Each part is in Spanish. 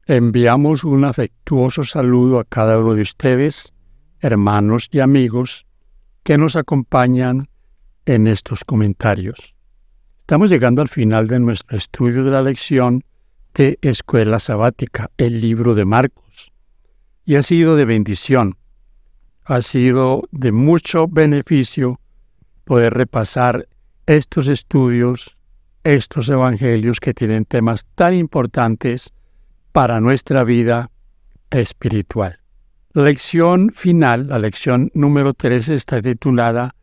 Enviamos un afectuoso saludo a cada uno de ustedes, hermanos y amigos, que nos acompañan en estos comentarios. Estamos llegando al final de nuestro estudio de la lección de Escuela Sabática, el libro de Marcos, y ha sido de bendición, ha sido de mucho beneficio poder repasar estos estudios, estos evangelios que tienen temas tan importantes para nuestra vida espiritual. La lección final, la lección número 13, está titulada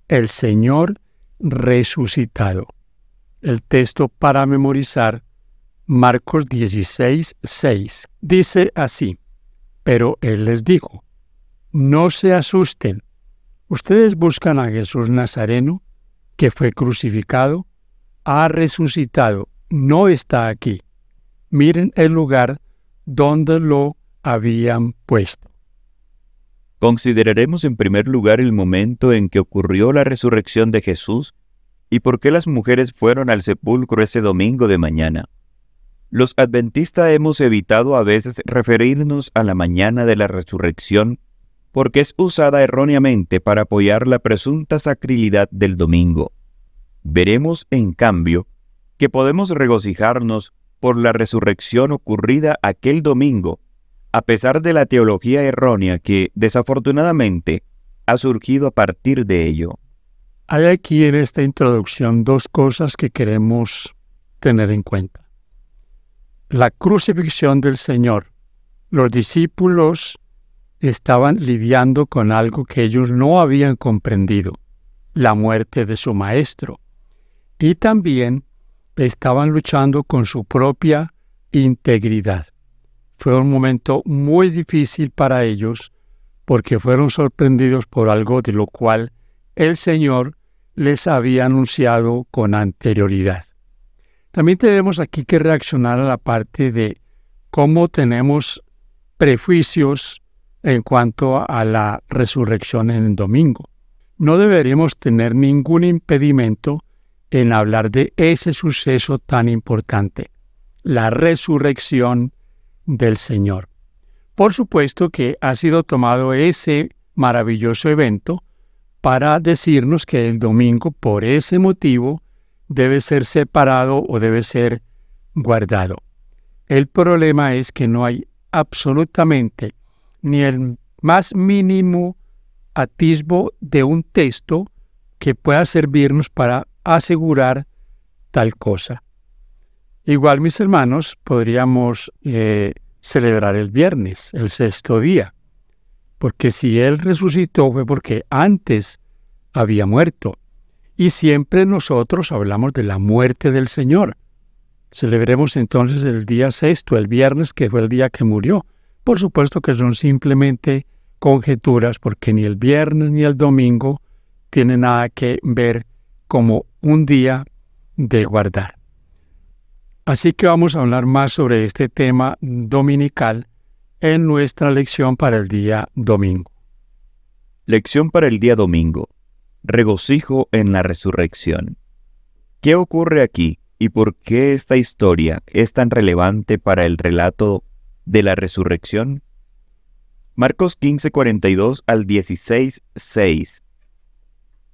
El Señor resucitado. El texto para memorizar, Marcos 16, 6, dice así: Pero Él les dijo, no se asusten, ustedes buscan a Jesús Nazareno, que fue crucificado, ha resucitado, no está aquí. Miren el lugar donde lo habían puesto. Consideraremos en primer lugar el momento en que ocurrió la resurrección de Jesús y por qué las mujeres fueron al sepulcro ese domingo de mañana. Los adventistas hemos evitado a veces referirnos a la mañana de la resurrección porque es usada erróneamente para apoyar la presunta sacralidad del domingo. Veremos, en cambio, que podemos regocijarnos por la resurrección ocurrida aquel domingo, a pesar de la teología errónea que, desafortunadamente, ha surgido a partir de ello. Hay aquí en esta introducción dos cosas que queremos tener en cuenta. La crucifixión del Señor. Los discípulos estaban lidiando con algo que ellos no habían comprendido, la muerte de su Maestro. Y también estaban luchando con su propia integridad. Fue un momento muy difícil para ellos porque fueron sorprendidos por algo de lo cual el Señor les había anunciado con anterioridad. También tenemos aquí que reaccionar a la parte de cómo tenemos prejuicios en cuanto a la resurrección en el domingo. No deberíamos tener ningún impedimento en hablar de ese suceso tan importante, la resurrección del Señor. Por supuesto que ha sido tomado ese maravilloso evento para decirnos que el domingo, por ese motivo, debe ser separado o debe ser guardado. El problema es que no hay absolutamente ni el más mínimo atisbo de un texto que pueda servirnos para asegurar tal cosa. Igual, mis hermanos, podríamos celebrar el viernes, el sexto día, porque si Él resucitó fue porque antes había muerto. Y siempre nosotros hablamos de la muerte del Señor. Celebremos entonces el día sexto, el viernes, que fue el día que murió. Por supuesto que son simplemente conjeturas, porque ni el viernes ni el domingo tienen nada que ver como un día de guardar. Así que vamos a hablar más sobre este tema dominical en nuestra lección para el día domingo. Lección para el día domingo. Regocijo en la resurrección. ¿Qué ocurre aquí y por qué esta historia es tan relevante para el relato de la resurrección? Marcos 15, 42 al 16, 6.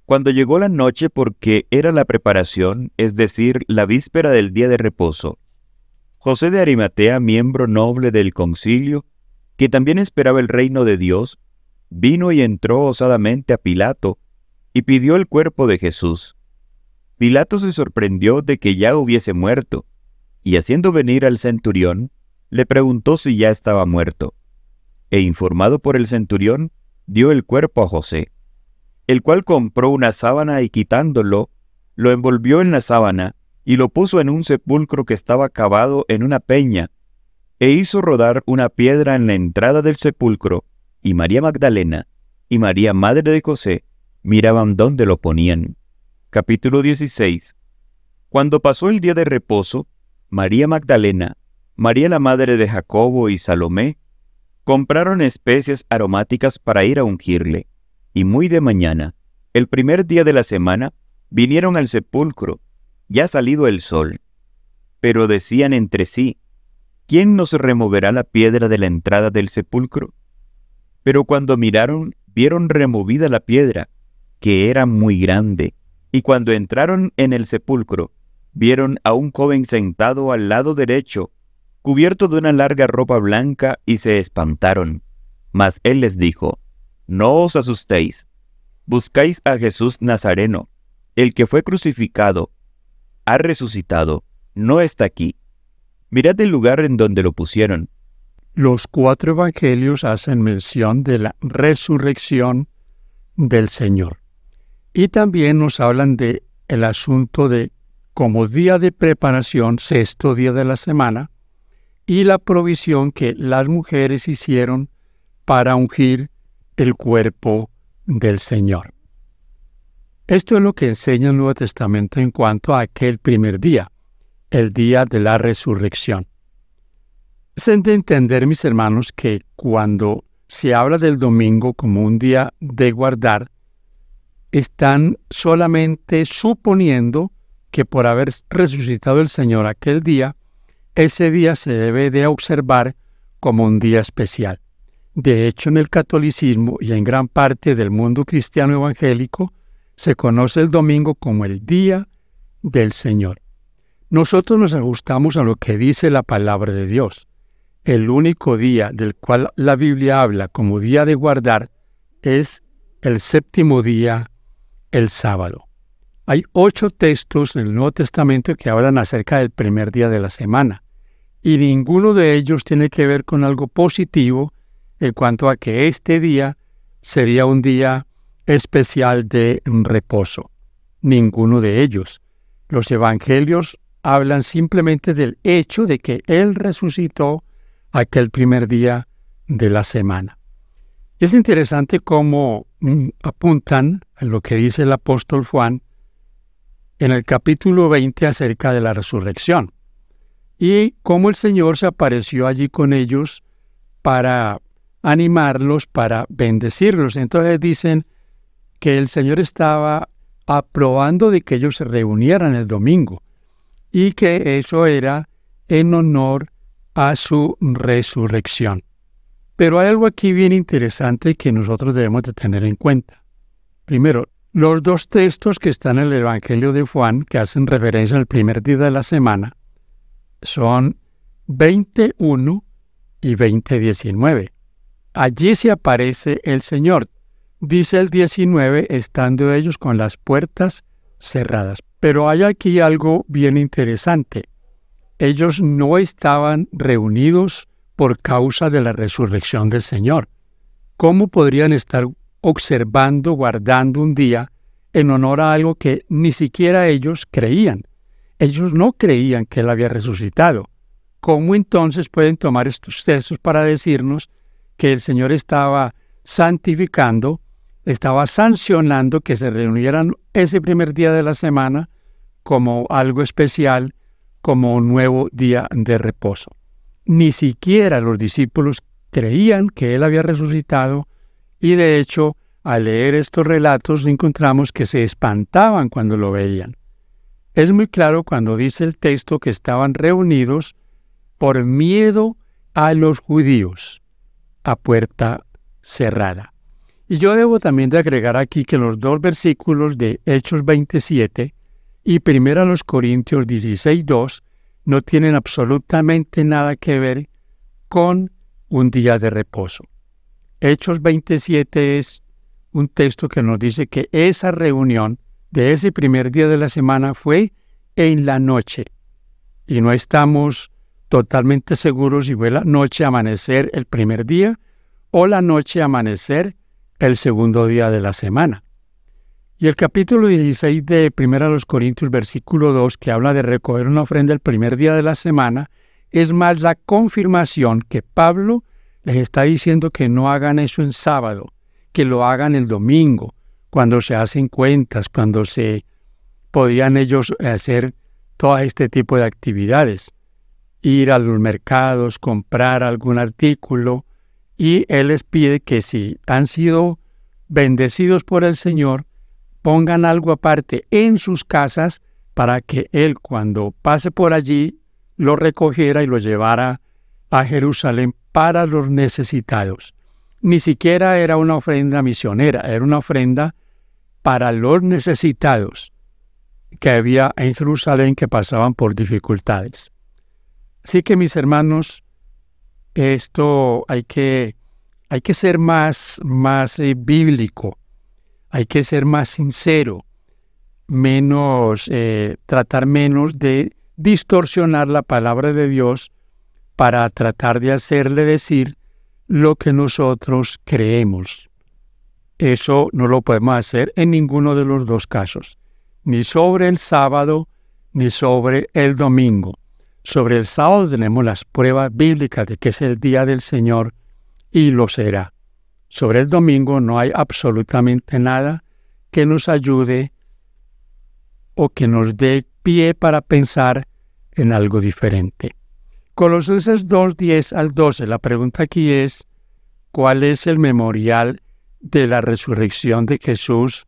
Cuando llegó la noche, porque era la preparación, es decir, la víspera del día de reposo, José de Arimatea, miembro noble del concilio, que también esperaba el reino de Dios, vino y entró osadamente a Pilato, y pidió el cuerpo de Jesús. Pilato se sorprendió de que ya hubiese muerto, y haciendo venir al centurión, le preguntó si ya estaba muerto. E informado por el centurión, dio el cuerpo a José, el cual compró una sábana y quitándolo, lo envolvió en la sábana y lo puso en un sepulcro que estaba cavado en una peña, e hizo rodar una piedra en la entrada del sepulcro, y María Magdalena y María, madre de José, miraban dónde lo ponían. Capítulo 16. Cuando pasó el día de reposo, María Magdalena, María la madre de Jacobo y Salomé, compraron especias aromáticas para ir a ungirle. Y muy de mañana, el primer día de la semana, vinieron al sepulcro, ya salido el sol. Pero decían entre sí, ¿quién nos removerá la piedra de la entrada del sepulcro? Pero cuando miraron, vieron removida la piedra, que era muy grande, y cuando entraron en el sepulcro, vieron a un joven sentado al lado derecho, cubierto de una larga ropa blanca, y se espantaron. Mas él les dijo: No os asustéis, buscáis a Jesús Nazareno, el que fue crucificado. Ha resucitado, no está aquí. Mirad el lugar en donde lo pusieron. Los 4 evangelios hacen mención de la resurrección del Señor. Y también nos hablan de el asunto de como día de preparación, 6º día de la semana, y la provisión que las mujeres hicieron para ungir el cuerpo del Señor. Esto es lo que enseña el Nuevo Testamento en cuanto a aquel primer día, el día de la resurrección. Es de entender, mis hermanos, que cuando se habla del domingo como un día de guardar, están solamente suponiendo que por haber resucitado el Señor aquel día, ese día se debe de observar como un día especial. De hecho, en el catolicismo y en gran parte del mundo cristiano evangélico, se conoce el domingo como el día del Señor. Nosotros nos ajustamos a lo que dice la palabra de Dios. El único día del cual la Biblia habla como día de guardar es el 7º día, el sábado. Hay 8 textos en el Nuevo Testamento que hablan acerca del primer día de la semana, y ninguno de ellos tiene que ver con algo positivo en cuanto a que este día sería un día especial de reposo. Ninguno de ellos. Los evangelios hablan simplemente del hecho de que Él resucitó aquel primer día de la semana. Es interesante cómo apuntan a lo que dice el apóstol Juan en el capítulo 20 acerca de la resurrección y cómo el Señor se apareció allí con ellos para animarlos, para bendecirlos. Entonces dicen que el Señor estaba aprobando de que ellos se reunieran el domingo y que eso era en honor a su resurrección. Pero hay algo aquí bien interesante que nosotros debemos de tener en cuenta. Primero, los 2 textos que están en el Evangelio de Juan, que hacen referencia al primer día de la semana, son 20:1 y 20:19. Allí se aparece el Señor. Dice el 19, estando ellos con las puertas cerradas. Pero hay aquí algo bien interesante. Ellos no estaban reunidos por causa de la resurrección del Señor. ¿Cómo podrían estar observando, guardando un día en honor a algo que ni siquiera ellos creían? Ellos no creían que Él había resucitado. ¿Cómo entonces pueden tomar estos textos para decirnos que el Señor estaba santificando, estaba sancionando que se reunieran ese primer día de la semana como algo especial, como un nuevo día de reposo? Ni siquiera los discípulos creían que Él había resucitado y de hecho, al leer estos relatos encontramos que se espantaban cuando lo veían. Es muy claro cuando dice el texto que estaban reunidos por miedo a los judíos, a puerta cerrada. Y yo debo también de agregar aquí que los 2 versículos de Hechos 27 y 1 Corintios 16:2 no tienen absolutamente nada que ver con un día de reposo. Hechos 27 es un texto que nos dice que esa reunión de ese primer día de la semana fue en la noche. Y no estamos totalmente seguros si fue la noche amanecer el primer día o la noche amanecer el segundo día de la semana. Y el capítulo 16 de 1 Corintios, versículo 2, que habla de recoger una ofrenda el primer día de la semana, es más la confirmación que Pablo les está diciendo que no hagan eso en sábado, que lo hagan el domingo, cuando se hacen cuentas, cuando se podían ellos hacer todo este tipo de actividades, ir a los mercados, comprar algún artículo, y Él les pide que si han sido bendecidos por el Señor, pongan algo aparte en sus casas para que Él, cuando pase por allí, lo recogiera y lo llevara a Jerusalén para los necesitados. Ni siquiera era una ofrenda misionera, era una ofrenda para los necesitados que había en Jerusalén que pasaban por dificultades. Así que, mis hermanos, esto hay que ser más bíblico, hay que ser más sincero, tratar menos de distorsionar la palabra de Dios para tratar de hacerle decir lo que nosotros creemos. Eso no lo podemos hacer en ninguno de los dos casos, ni sobre el sábado ni sobre el domingo. Sobre el sábado tenemos las pruebas bíblicas de que es el día del Señor y lo será. Sobre el domingo no hay absolutamente nada que nos ayude o que nos dé pie para pensar en algo diferente. Colosenses 2, 10 al 12. La pregunta aquí es, ¿cuál es el memorial de la resurrección de Jesús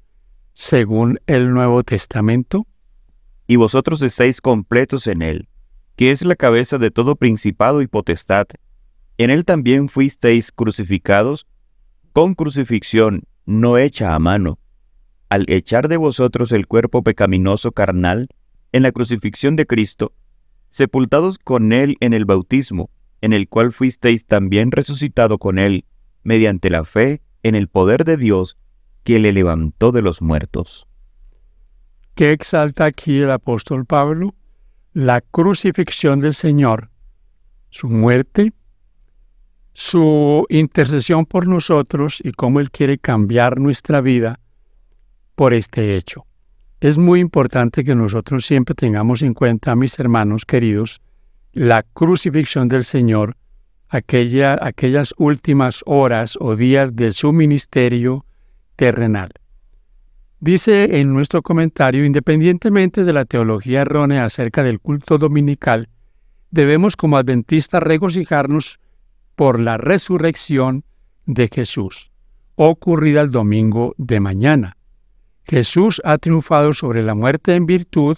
según el Nuevo Testamento? Y vosotros estáis completos en él, que es la cabeza de todo principado y potestad. En él también fuisteis crucificados, con crucifixión no hecha a mano, al echar de vosotros el cuerpo pecaminoso carnal en la crucifixión de Cristo, sepultados con él en el bautismo, en el cual fuisteis también resucitado con él, mediante la fe en el poder de Dios, que le levantó de los muertos. ¿Qué exalta aquí el apóstol Pablo? La crucifixión del Señor, su muerte, su intercesión por nosotros y cómo Él quiere cambiar nuestra vida por este hecho. Es muy importante que nosotros siempre tengamos en cuenta, mis hermanos queridos, la crucifixión del Señor, aquellas últimas horas o días de su ministerio terrenal. Dice en nuestro comentario, independientemente de la teología errónea acerca del culto dominical, debemos como adventistas regocijarnos por la resurrección de Jesús, ocurrida el domingo de mañana. Jesús ha triunfado sobre la muerte en virtud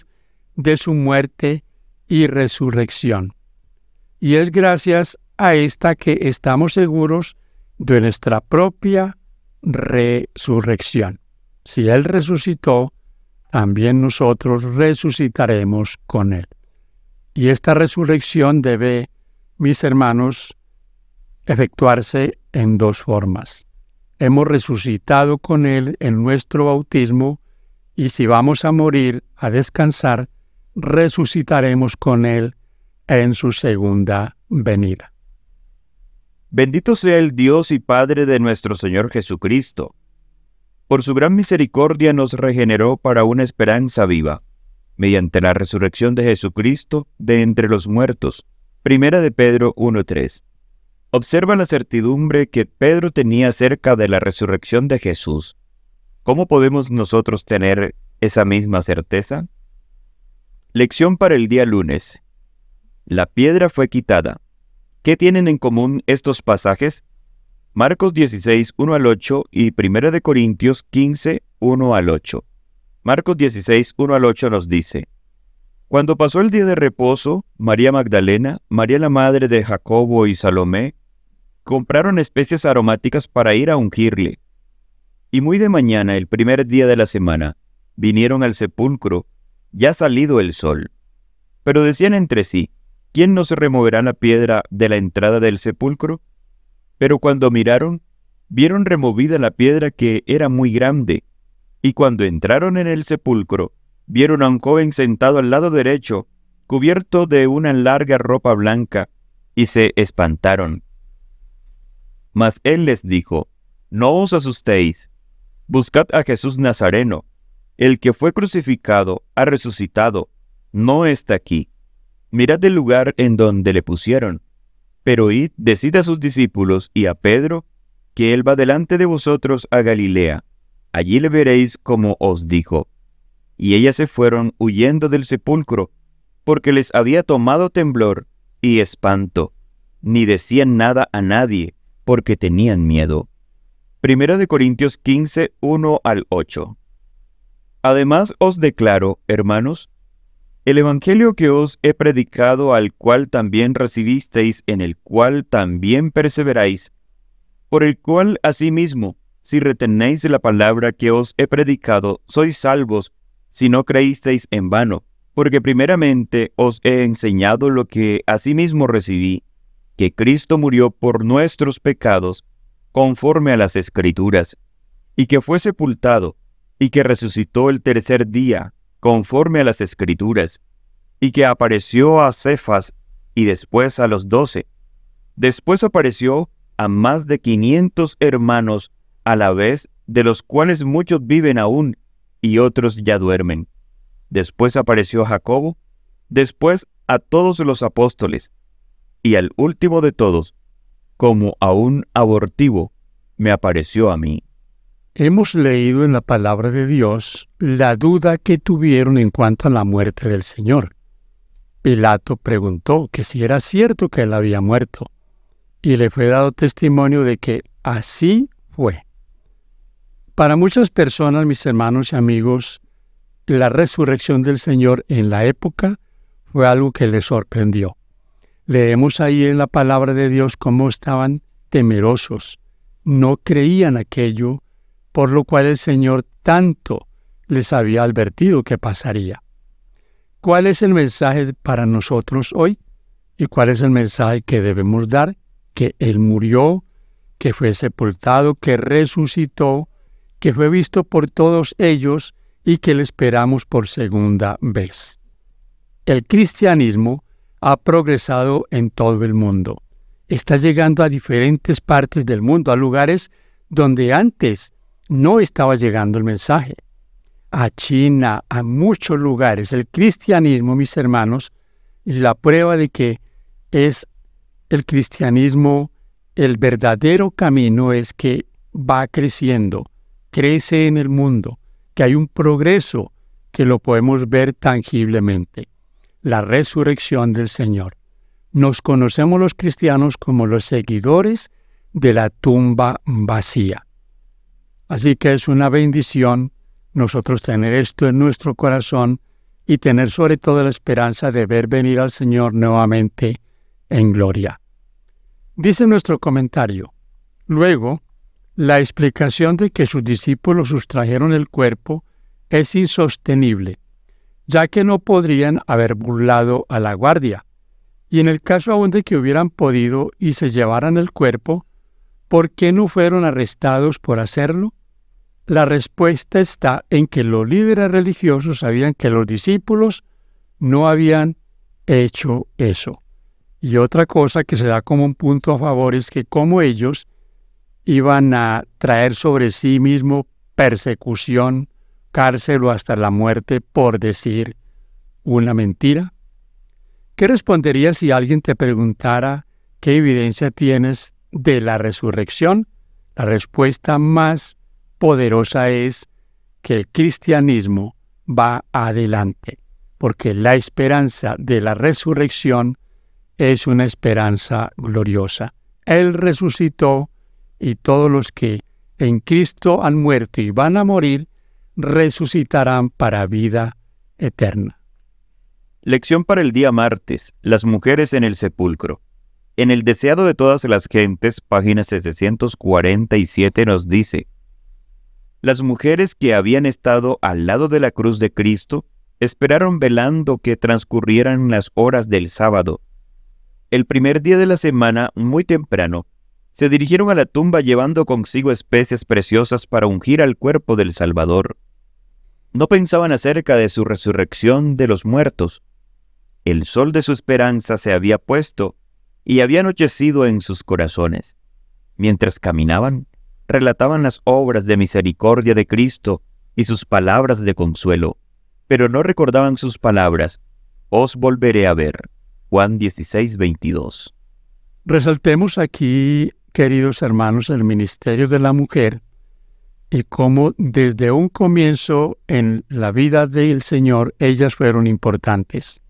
de su muerte y resurrección. Y es gracias a esta que estamos seguros de nuestra propia resurrección. Si Él resucitó, también nosotros resucitaremos con Él. Y esta resurrección debe, mis hermanos, efectuarse en dos formas. Hemos resucitado con Él en nuestro bautismo y si vamos a morir, a descansar, resucitaremos con Él en su segunda venida. Bendito sea el Dios y Padre de nuestro Señor Jesucristo. Por su gran misericordia nos regeneró para una esperanza viva, mediante la resurrección de Jesucristo de entre los muertos. Primera de Pedro 1:3. Observa la certidumbre que Pedro tenía acerca de la resurrección de Jesús. ¿Cómo podemos nosotros tener esa misma certeza? Lección para el día lunes. La piedra fue quitada. ¿Qué tienen en común estos pasajes? Marcos 16, 1 al 8 y 1 de Corintios 15, 1 al 8. Marcos 16, 1 al 8 nos dice: Cuando pasó el día de reposo, María Magdalena, María la madre de Jacobo y Salomé, compraron especias aromáticas para ir a ungirle. Y muy de mañana, el primer día de la semana, vinieron al sepulcro, ya salido el sol. Pero decían entre sí: ¿Quién nos removerá la piedra de la entrada del sepulcro? Pero cuando miraron, vieron removida la piedra que era muy grande. Y cuando entraron en el sepulcro, vieron a un joven sentado al lado derecho, cubierto de una larga ropa blanca, y se espantaron. Mas él les dijo: No os asustéis, buscad a Jesús Nazareno, el que fue crucificado, ha resucitado, no está aquí. Mirad el lugar en donde le pusieron. Pero id, decid a sus discípulos y a Pedro, que él va delante de vosotros a Galilea. Allí le veréis como os dijo. Y ellas se fueron huyendo del sepulcro, porque les había tomado temblor y espanto. Ni decían nada a nadie, porque tenían miedo. Primera de Corintios 15, 1 al 8. Además os declaro, hermanos, El Evangelio que os he predicado, al cual también recibisteis, en el cual también perseveráis, por el cual asimismo, si retenéis la palabra que os he predicado, sois salvos, si no creísteis en vano, porque primeramente os he enseñado lo que asimismo recibí, que Cristo murió por nuestros pecados, conforme a las Escrituras, y que fue sepultado, y que resucitó el tercer día, conforme a las Escrituras, y que apareció a Cefas, y después a los 12. Después apareció a más de 500 hermanos a la vez, de los cuales muchos viven aún, y otros ya duermen. Después apareció a Jacobo, después a todos los apóstoles, y al último de todos, como a un abortivo, me apareció a mí. Hemos leído en la palabra de Dios la duda que tuvieron en cuanto a la muerte del Señor. Pilato preguntó que si era cierto que él había muerto, y le fue dado testimonio de que así fue. Para muchas personas, mis hermanos y amigos, la resurrección del Señor en la época fue algo que les sorprendió. Leemos ahí en la palabra de Dios cómo estaban temerosos, no creían aquello, por lo cual el Señor tanto les había advertido que pasaría. ¿Cuál es el mensaje para nosotros hoy? ¿Y cuál es el mensaje que debemos dar? Que Él murió, que fue sepultado, que resucitó, que fue visto por todos ellos y que le esperamos por segunda vez. El cristianismo ha progresado en todo el mundo. Está llegando a diferentes partes del mundo, a lugares donde antes no estaba llegando el mensaje. A China, a muchos lugares. El cristianismo, mis hermanos, es la prueba de que es el cristianismo, el verdadero camino es que va creciendo, crece en el mundo, que hay un progreso que lo podemos ver tangiblemente. La resurrección del Señor. Nos conocemos los cristianos como los seguidores de la tumba vacía. Así que es una bendición nosotros tener esto en nuestro corazón y tener sobre todo la esperanza de ver venir al Señor nuevamente en gloria. Dice nuestro comentario: luego, la explicación de que sus discípulos sustrajeron el cuerpo es insostenible, ya que no podrían haber burlado a la guardia. Y en el caso aún de que hubieran podido y se llevaran el cuerpo, ¿por qué no fueron arrestados por hacerlo? La respuesta está en que los líderes religiosos sabían que los discípulos no habían hecho eso. Y otra cosa que se da como un punto a favor es que como ellos iban a traer sobre sí mismo persecución, cárcel o hasta la muerte por decir una mentira. ¿Qué responderías si alguien te preguntara qué evidencia tienes de la resurrección? La respuesta más poderosa es que el cristianismo va adelante, porque la esperanza de la resurrección es una esperanza gloriosa. Él resucitó y todos los que en Cristo han muerto y van a morir, resucitarán para vida eterna. Lección para el día martes. Las mujeres en el sepulcro. En el Deseado de todas las gentes, página 747, nos dice: las mujeres que habían estado al lado de la cruz de Cristo esperaron velando que transcurrieran las horas del sábado. El primer día de la semana, muy temprano, se dirigieron a la tumba llevando consigo especies preciosas para ungir al cuerpo del Salvador. No pensaban acerca de su resurrección de los muertos. El sol de su esperanza se había puesto y había anochecido en sus corazones. Mientras caminaban, relataban las obras de misericordia de Cristo y sus palabras de consuelo, pero no recordaban sus palabras: os volveré a ver. Juan 16:22. Resaltemos aquí, queridos hermanos, el ministerio de la mujer y cómo desde un comienzo en la vida del Señor ellas fueron importantes.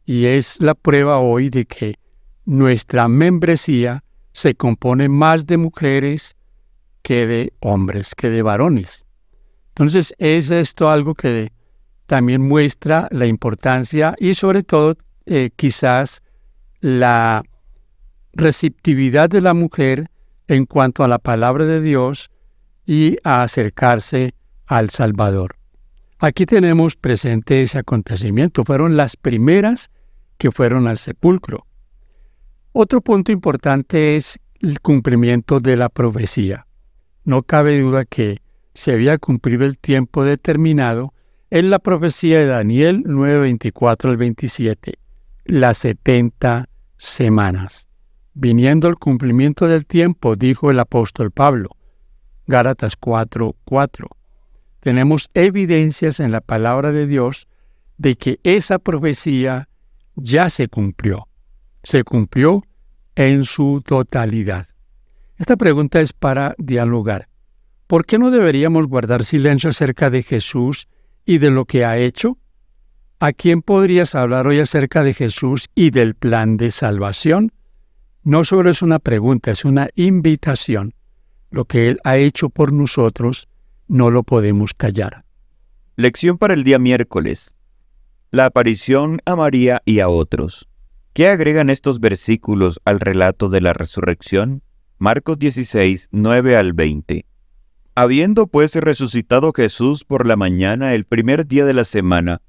Y es la prueba hoy de que nuestra membresía se compone más de mujeres que de hombres, que de varones. Entonces, ¿es esto algo que también muestra la importancia y sobre todo quizás la receptividad de la mujer en cuanto a la palabra de Dios y a acercarse al Salvador. Aquí tenemos presente ese acontecimiento. Fueron las primeras que fueron al sepulcro. Otro punto importante es el cumplimiento de la profecía. No cabe duda que se había cumplido el tiempo determinado en la profecía de Daniel 9:24 al 27, las 70 semanas. Viniendo el cumplimiento del tiempo, dijo el apóstol Pablo, Gálatas 4:4. Tenemos evidencias en la palabra de Dios de que esa profecía ya se cumplió. Se cumplió en su totalidad. Esta pregunta es para dialogar. ¿Por qué no deberíamos guardar silencio acerca de Jesús y de lo que ha hecho? ¿A quién podrías hablar hoy acerca de Jesús y del plan de salvación? No solo es una pregunta, es una invitación. Lo que Él ha hecho por nosotros no lo podemos callar. Lección para el día miércoles. La aparición a María y a otros. ¿Qué agregan estos versículos al relato de la resurrección? Marcos 16, 9 al 20. Habiendo pues resucitado Jesús por la mañana el primer día de la semana,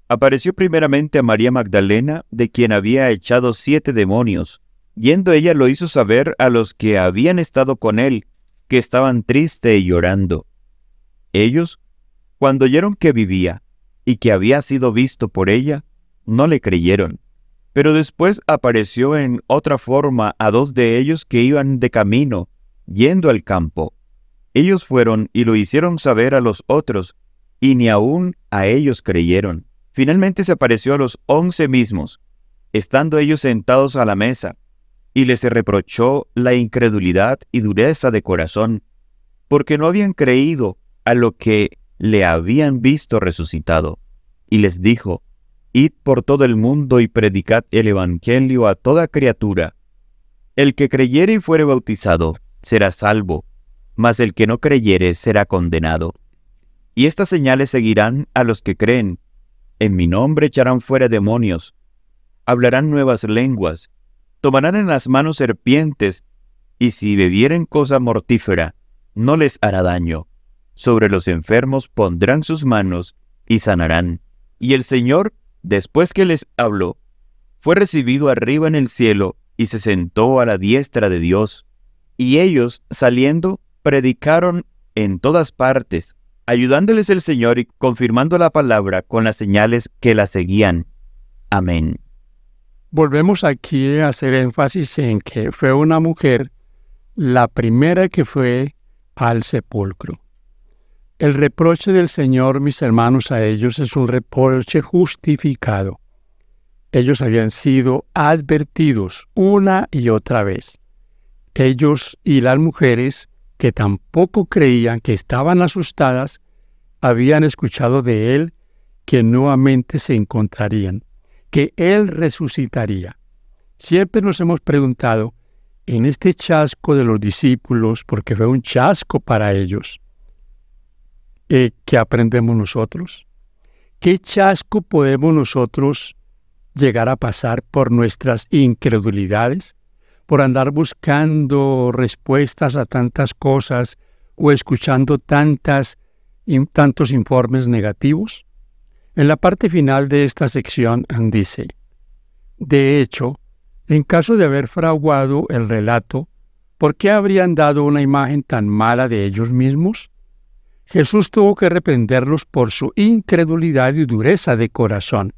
apareció primeramente a María Magdalena, de quien había echado 7 demonios. Yendo ella lo hizo saber a los que habían estado con él, que estaban tristes y llorando. Ellos, cuando oyeron que vivía y que había sido visto por ella, no le creyeron. Pero después apareció en otra forma a 2 de ellos que iban de camino, yendo al campo. Ellos fueron y lo hicieron saber a los otros, y ni aun a ellos creyeron. Finalmente se apareció a los 11 mismos, estando ellos sentados a la mesa, y les reprochó la incredulidad y dureza de corazón, porque no habían creído a lo que le habían visto resucitado. Y les dijo, id por todo el mundo y predicad el evangelio a toda criatura. El que creyere y fuere bautizado será salvo, mas el que no creyere será condenado. Y estas señales seguirán a los que creen. En mi nombre echarán fuera demonios, hablarán nuevas lenguas, tomarán en las manos serpientes, y si bebieren cosa mortífera, no les hará daño. Sobre los enfermos pondrán sus manos y sanarán. Y el Señor, después que les habló, fue recibido arriba en el cielo y se sentó a la diestra de Dios. Y ellos, saliendo, predicaron en todas partes, ayudándoles el Señor y confirmando la palabra con las señales que la seguían. Amén. Volvemos aquí a hacer énfasis en que fue una mujer la primera que fue al sepulcro. El reproche del Señor, mis hermanos, a ellos es un reproche justificado. Ellos habían sido advertidos una y otra vez. Ellos y las mujeres, que tampoco creían, que estaban asustadas, habían escuchado de Él que nuevamente se encontrarían, que Él resucitaría. Siempre nos hemos preguntado, en este chasco de los discípulos, porque fue un chasco para ellos, ¿qué aprendemos nosotros? ¿Qué chasco podemos nosotros llegar a pasar por nuestras incredulidades? Por andar buscando respuestas a tantas cosas o escuchando tantos informes negativos. En la parte final de esta sección dice, de hecho, en caso de haber fraguado el relato, ¿por qué habrían dado una imagen tan mala de ellos mismos? Jesús tuvo que reprenderlos por su incredulidad y dureza de corazón.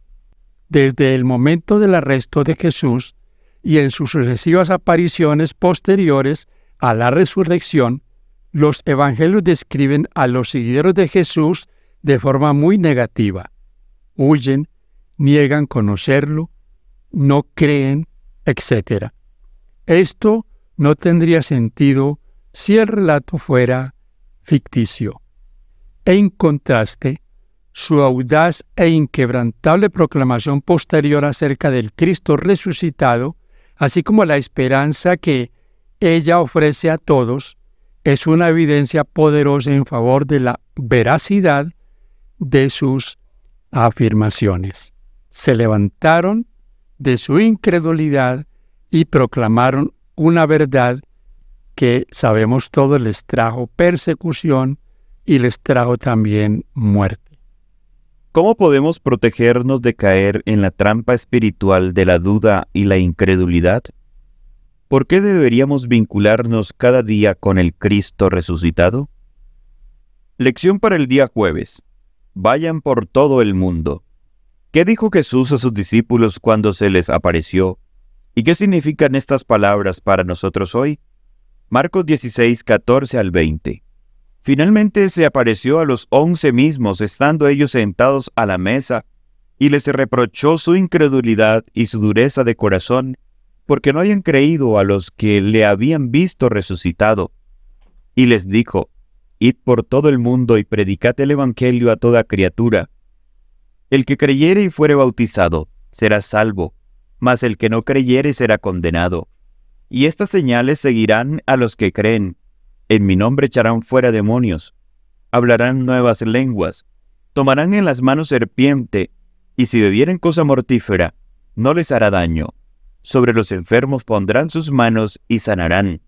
Desde el momento del arresto de Jesús, y en sus sucesivas apariciones posteriores a la resurrección, los evangelios describen a los seguidores de Jesús de forma muy negativa. Huyen, niegan conocerlo, no creen, etc. Esto no tendría sentido si el relato fuera ficticio. En contraste, su audaz e inquebrantable proclamación posterior acerca del Cristo resucitado, así como la esperanza que ella ofrece a todos, es una evidencia poderosa en favor de la veracidad de sus afirmaciones. Se levantaron de su incredulidad y proclamaron una verdad que sabemos todos les trajo persecución y les trajo también muerte. ¿Cómo podemos protegernos de caer en la trampa espiritual de la duda y la incredulidad? ¿Por qué deberíamos vincularnos cada día con el Cristo resucitado? Lección para el día jueves. Vayan por todo el mundo. ¿Qué dijo Jesús a sus discípulos cuando se les apareció? ¿Y qué significan estas palabras para nosotros hoy? Marcos 16, 14 al 20. Finalmente se apareció a los 11 mismos, estando ellos sentados a la mesa, y les reprochó su incredulidad y su dureza de corazón, porque no habían creído a los que le habían visto resucitado. Y les dijo: Id por todo el mundo y predicad el evangelio a toda criatura. El que creyere y fuere bautizado será salvo, mas el que no creyere será condenado. Y estas señales seguirán a los que creen. En mi nombre echarán fuera demonios, hablarán nuevas lenguas, tomarán en las manos serpiente, y si bebieren cosa mortífera, no les hará daño. Sobre los enfermos pondrán sus manos y sanarán.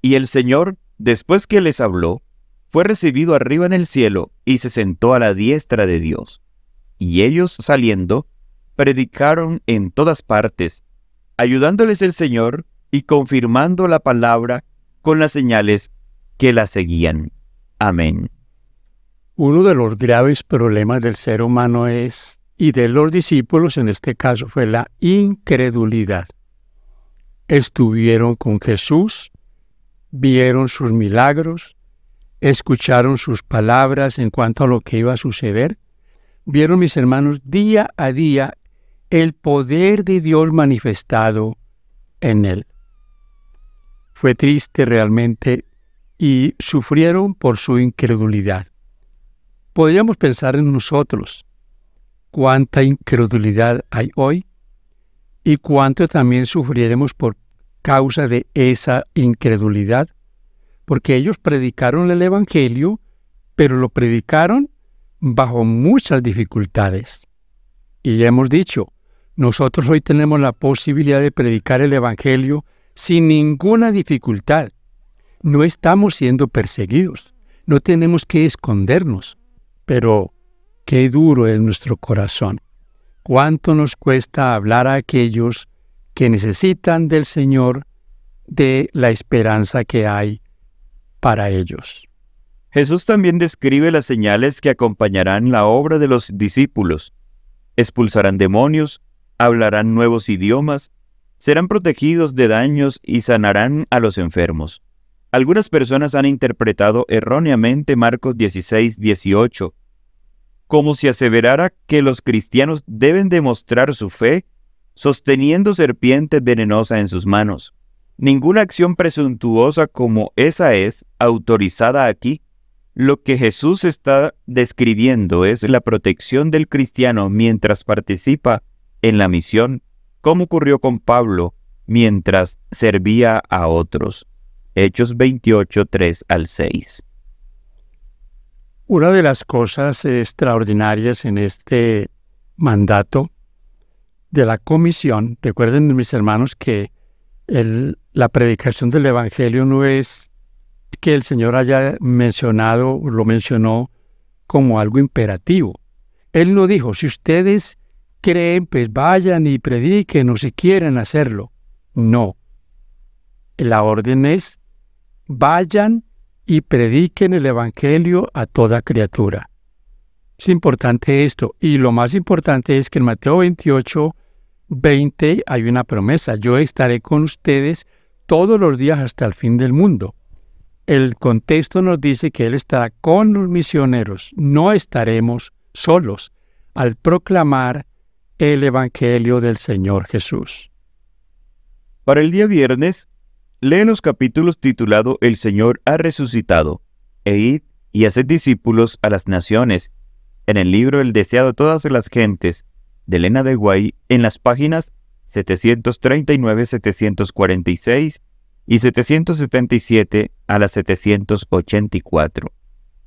Y el Señor, después que les habló, fue recibido arriba en el cielo y se sentó a la diestra de Dios. Y ellos, saliendo, predicaron en todas partes, ayudándoles el Señor y confirmando la palabra con las señales que la seguían. Amén. Uno de los graves problemas del ser humano es, y de los discípulos en este caso, fue la incredulidad. Estuvieron con Jesús, vieron sus milagros, escucharon sus palabras en cuanto a lo que iba a suceder. Vieron, mis hermanos, día a día el poder de Dios manifestado en él. Fue triste realmente y sufrieron por su incredulidad. Podríamos pensar en nosotros, cuánta incredulidad hay hoy y cuánto también sufriremos por causa de esa incredulidad, porque ellos predicaron el Evangelio, pero lo predicaron bajo muchas dificultades. Y ya hemos dicho, nosotros hoy tenemos la posibilidad de predicar el Evangelio sin ninguna dificultad. No estamos siendo perseguidos, no tenemos que escondernos, pero qué duro es nuestro corazón. Cuánto nos cuesta hablar a aquellos que necesitan del Señor, de la esperanza que hay para ellos. Jesús también describe las señales que acompañarán la obra de los discípulos. Expulsarán demonios, hablarán nuevos idiomas, serán protegidos de daños y sanarán a los enfermos. Algunas personas han interpretado erróneamente Marcos 16, 18, como si aseverara que los cristianos deben demostrar su fe sosteniendo serpientes venenosas en sus manos. Ninguna acción presuntuosa como esa es autorizada aquí. Lo que Jesús está describiendo es la protección del cristiano mientras participa en la misión, como ocurrió con Pablo mientras servía a otros. Hechos 28, 3 al 6. Una de las cosas extraordinarias en este mandato de la comisión, recuerden, mis hermanos, que la predicación del Evangelio no es que el Señor haya lo mencionó como algo imperativo. Él no dijo, si ustedes creen, pues vayan y prediquen, o si quieren hacerlo. No. La orden es, vayan y prediquen el Evangelio a toda criatura. Es importante esto, y lo más importante es que en Mateo 28, 20 hay una promesa: yo estaré con ustedes todos los días hasta el fin del mundo. El contexto nos dice que Él estará con los misioneros, no estaremos solos al proclamar el Evangelio del Señor Jesús. Para el día viernes, lee los capítulos titulado El Señor ha resucitado, e id y haced discípulos a las naciones, en el libro El deseado de todas las gentes, de Elena de White, en las páginas 739, 746 y 777 a la 784.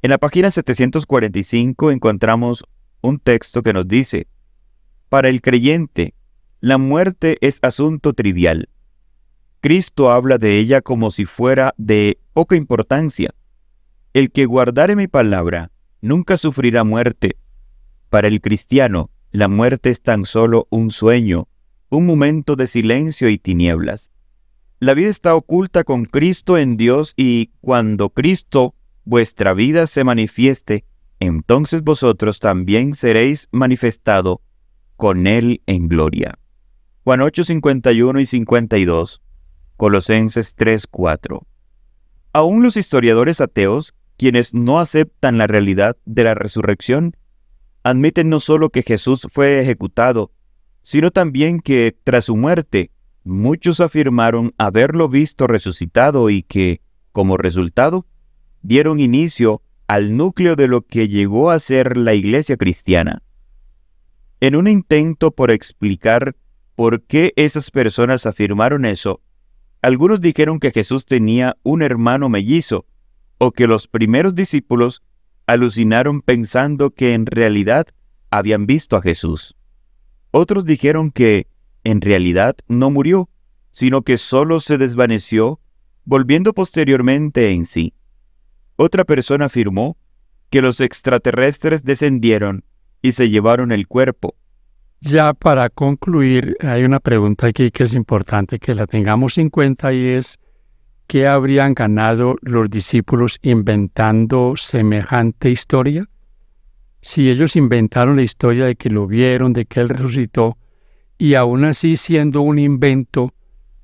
En la página 745 encontramos un texto que nos dice: para el creyente, la muerte es asunto trivial. Cristo habla de ella como si fuera de poca importancia. El que guardare mi palabra nunca sufrirá muerte. Para el cristiano, la muerte es tan solo un sueño, un momento de silencio y tinieblas. La vida está oculta con Cristo en Dios, y cuando Cristo, vuestra vida, se manifieste, entonces vosotros también seréis manifestado con Él en gloria. Juan 8, 51 y 52, Colosenses 3, 4. Aún los historiadores ateos, quienes no aceptan la realidad de la resurrección, admiten no solo que Jesús fue ejecutado, sino también que, tras su muerte, muchos afirmaron haberlo visto resucitado y que, como resultado, dieron inicio al núcleo de lo que llegó a ser la Iglesia cristiana. En un intento por explicar por qué esas personas afirmaron eso, algunos dijeron que Jesús tenía un hermano mellizo, o que los primeros discípulos alucinaron pensando que en realidad habían visto a Jesús. Otros dijeron que, en realidad, no murió, sino que solo se desvaneció, volviendo posteriormente en sí. Otra persona afirmó que los extraterrestres descendieron y se llevaron el cuerpo. Ya para concluir, hay una pregunta aquí que es importante que la tengamos en cuenta, y es: ¿qué habrían ganado los discípulos inventando semejante historia? Si ellos inventaron la historia de que lo vieron, de que Él resucitó, y aún así, siendo un invento,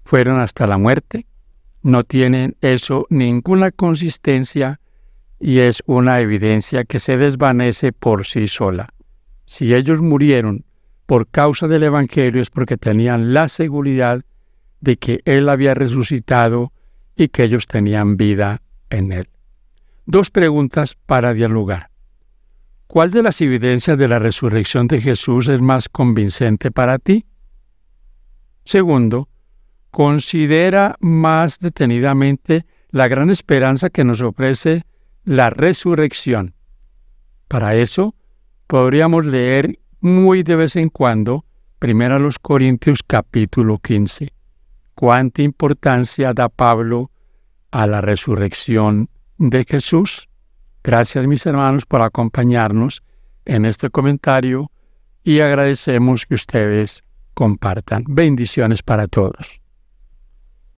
fueron hasta la muerte, no tienen eso ninguna consistencia, y es una evidencia que se desvanece por sí sola. Si ellos murieron por causa del Evangelio, es porque tenían la seguridad de que Él había resucitado y que ellos tenían vida en Él. Dos preguntas para dialogar. ¿Cuál de las evidencias de la resurrección de Jesús es más convincente para ti? Segundo, considera más detenidamente la gran esperanza que nos ofrece la resurrección. Para eso, podríamos leer muy de vez en cuando 1 Corintios capítulo 15. ¿Cuánta importancia da Pablo a la resurrección de Jesús? Gracias, mis hermanos, por acompañarnos en este comentario, y agradecemos que ustedes compartan. Bendiciones para todos.